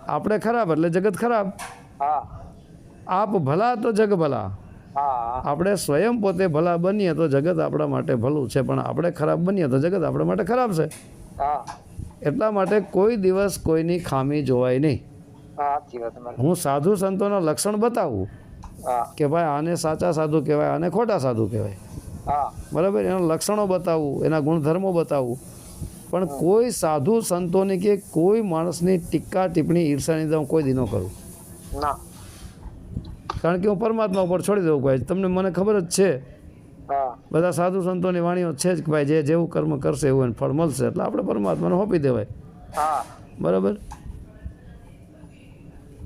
આપણે ખરાબ એટલે જગત ખરાબ. આપ ભલા તો જગ ભલા. આપણે સ્વયં પોતે ભલા બનીએ તો જગત આપણા માટે ભલું છે, પણ આપણે ખરાબ બનીએ તો જગત આપણા માટે ખરાબ છે. એટલા માટે કોઈ દિવસ કોઈની ખામી જોવાય નહીં. હું સાધુ સંતોના લક્ષણ બતાવું કે ભાઈ આને સાચા સાધુ કહેવાય, આને ખોટા સાધુ કહેવાય, બરાબર, એના લક્ષણો બતાવું, એના ગુણધર્મો બતાવું. પણ કોઈ સાધુ સંતોની કે કોઈ માણસની ટીકા ટિપ્પણી ઈર્ષાની હું કોઈ દી ન કરું. કારણ કે હું પરમાત્મા ઉપર છોડી દઉં. ભાઈ તમને મને ખબર જ છે, બધા સાધુ સંતોની વાણીઓ છે જ કે ભાઈ જે જેવું કર્મ કરશે એવું એને ફળ મળશે. એટલે આપણે પરમાત્માને સોંપી દેવાય, બરાબર.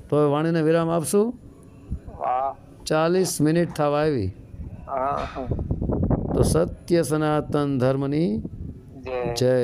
તો હવે વાણીને વિરામ આપશું. હા 40 મિનિટ થવા આવી. હા તો સત્ય સનાતન ધર્મની જય જય.